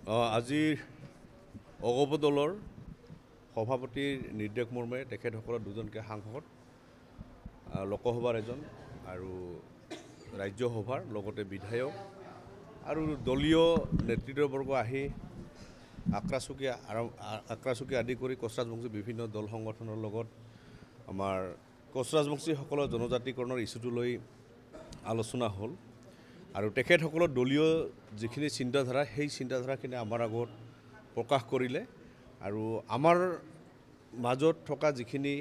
আজিৰ অগপ দলৰ সভাপতিৰ নিৰ্দেশ মৰ্মে তেখেতসকলৰ দুজনকৈ সাংসদ লোকসভাৰ এজন আৰু ৰাজ্যসভাৰ লগতে বিধায়ক আৰু দলীয় নেতৃত্ববৰ্গ আহি আক্ৰাচুকী আদি কৰি কোচ ৰাজবংশী বিভিন্ন দল সংগঠনৰ লগত আমাৰ কোচ ৰাজবংশীসকলৰ জনজাতিকৰণৰ ইছ্যুটো লৈ আলোচনা হ'ল আৰু তেখেতসকলৰ দলীয় যিখিনি চিন্তাধাৰা সেই চিন্তাধাৰাখিনি আমাৰ আগত প্ৰকাশ কৰিলে আৰু আমাৰ মাজত থকা যিখিনি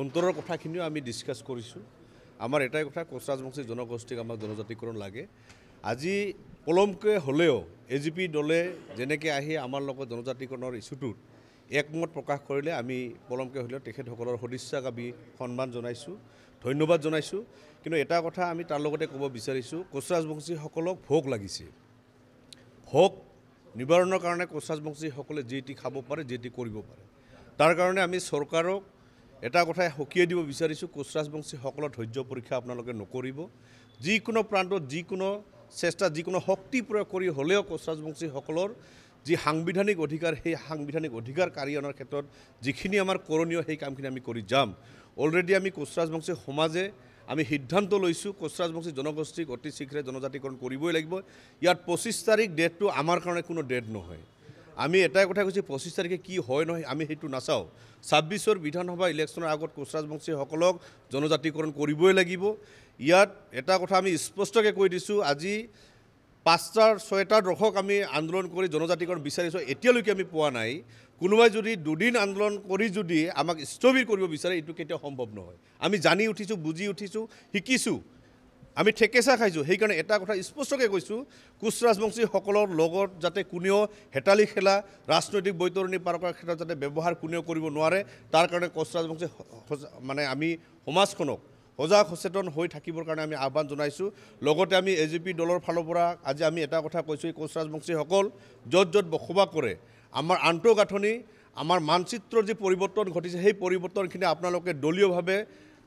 অন্তৰৰ কথাখিনিও আমি ডিছকাছ কৰিছোঁ। আমাৰ এটাই কথা, কোচ ৰাজবংশী জনগোষ্ঠীক আমাক জনজাতিকৰণ লাগে। আজি পলমকৈ হ'লেও AGP দলে যেনেকৈ আহি আমাৰ লগত জনজাতিকৰণৰ ইছ্যুটোত একমত প্ৰকাশ কৰিলে আমি পলমকৈ হ'লেও তেখেতসকলৰ সদিচ্ছাক আমি সন্মান জনাইছোঁ, ধন্যবাদ জনাইছোঁ। কিন্তু এটা কথা আমি তাৰ লগতে ক'ব বিচাৰিছোঁ, কোচ ৰাজবংশীসকলক ভোক লাগিছে। ভোক নিবাৰণৰ কাৰণে কোচ ৰাজবংশীসকলে যি টি খাব পাৰে, যি টি কৰিব পাৰে। তাৰ কাৰণে আমি চৰকাৰক এটা কথাই সকীয়াই দিব বিচাৰিছোঁ, কোচ ৰাজবংশীসকলৰ ধৈৰ্য পৰীক্ষা আপোনালোকে নকৰিব। যিকোনো প্ৰান্তত যিকোনো চেষ্টা, যিকোনো শক্তি প্ৰয়োগ কৰি হ'লেও কোচ ৰাজবংশীসকলৰ যি সাংবিধানিক অধিকাৰ, সেই সাংবিধানিক অধিকাৰ কাঢ়ি অনাৰ ক্ষেত্ৰত যিখিনি আমাৰ কৰণীয় সেই কামখিনি আমি কৰি যাম। অলৰেডি আমি কোচ ৰাজবংশী সমাজে আমি সিদ্ধান্ত লৈছোঁ, কোচ ৰাজবংশী জনগোষ্ঠীক অতি শীঘ্ৰে জনজাতিকৰণ কৰিবই লাগিব। ইয়াত 25 তাৰিখ ডেটটো আমাৰ কাৰণে কোনো ডেট নহয়। আমি এটাই কথা কৈছোঁ, 25 তাৰিখে কি হয় নহয় আমি সেইটো নাচাওঁ। 26ৰ বিধানসভা ইলেকশ্যনৰ আগত কোচ ৰাজবংশীসকলক জনজাতিকৰণ কৰিবই লাগিব। ইয়াত এটা কথা আমি স্পষ্টকৈ কৈ দিছোঁ, আজি 5-6টা দশক আমি আন্দোলন কৰি জনজাতিকৰণ বিচাৰিছোঁ, এতিয়ালৈকে আমি পোৱা নাই। কোনোবাই যদি দুদিন আন্দোলন কৰি যদি আমাক স্থবিৰ কৰিব বিচাৰে, এইটো কেতিয়াও সম্ভৱ নহয়। আমি জানি উঠিছোঁ, বুজি উঠিছোঁ, শিকিছোঁ, আমি ঠেকেচা খাইছোঁ। সেইকাৰণে এটা কথা স্পষ্টকৈ কৈছোঁ, কোচ ৰাজবংশীসকলৰ লগত যাতে কোনেও হেতালি খেলা, ৰাজনৈতিক বৈতৰণি পাৰ কৰাৰ ক্ষেত্ৰত যাতে ব্যৱহাৰ কোনেও কৰিব নোৱাৰে, তাৰ কাৰণে কোচ ৰাজবংশী আমি সমাজখনক সজাগ সচেতন হৈ থাকিবৰ কাৰণে আমি আহ্বান জনাইছোঁ। লগতে আমি AGP দলৰ ফালৰ পৰা আজি আমি এটা কথা কৈছোঁ, কোচ ৰাজবংশীসকল য'ত য'ত বসবাস কৰে, আমাৰ আন্তঃগাঁথনি, আমাৰ মানচিত্ৰৰ যি পৰিৱৰ্তন ঘটিছে, সেই পৰিৱৰ্তনখিনি আপোনালোকে দলীয়ভাৱে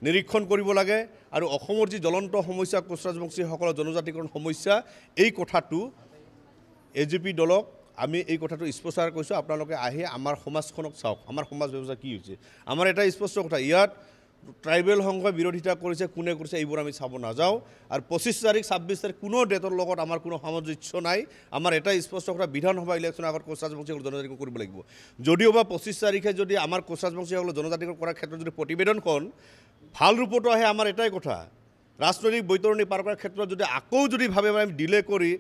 নিৰীক্ষণ কৰিব লাগে আৰু অসমৰ যি জ্বলন্ত সমস্যা কোচ ৰাজবংশীসকলৰ জনজাতিকৰণ সমস্যা, এই কথাটো AGP দলক আমি এই কথাটো স্পষ্ট কৈছোঁ, আপোনালোকে আহি আমাৰ সমাজখনক চাওক, আমাৰ সমাজ ব্যৱস্থা কি হৈছে। আমাৰ এটা স্পষ্ট কথা, ইয়াত ট্ৰাইবেল সংঘই বিৰোধিতা কৰিছে, কোনে কৰিছে এইবোৰ আমি চাব নাযাওঁ। আৰু 25 তাৰিখ 26 তাৰিখ কোনো ডেটৰ লগত আমাৰ কোনো সামঞ্জস্য নাই। আমাৰ এটাই স্পষ্ট কথা, বিধানসভা ইলেকশ্যনৰ আগত কোচ ৰাজবংশীসকল জনজাতিকৰণ কৰিব লাগিব। যদিওবা 25 তাৰিখে যদি আমাৰ কোচ ৰাজবংশীসকল জনজাতিকৰণ কৰাৰ ক্ষেত্ৰত যদি প্ৰতিবেদনখন ভাল ৰূপতো আহে, আমাৰ এটাই কথা, ৰাজনৈতিক বৈতৰণি পাৰ কৰাৰ ক্ষেত্ৰত যদি আকৌ যদি ভাবে আমি ডিলে কৰি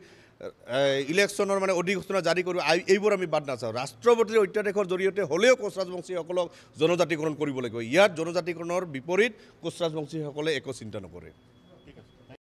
ইলেকশ্যনৰ অধিসূচনা জাৰি কৰোঁ, এইবোৰ আমি বাদ নাচাওঁ। ৰাষ্ট্ৰপতিৰ অধ্যাদেশৰ জৰিয়তে হ'লেও কোচ ৰাজবংশীসকলক জনজাতিকৰণ কৰিব লাগিব। ইয়াত জনজাতিকৰণৰ বিপৰীত কোচ ৰাজবংশীসকলে একো চিন্তা নকৰে।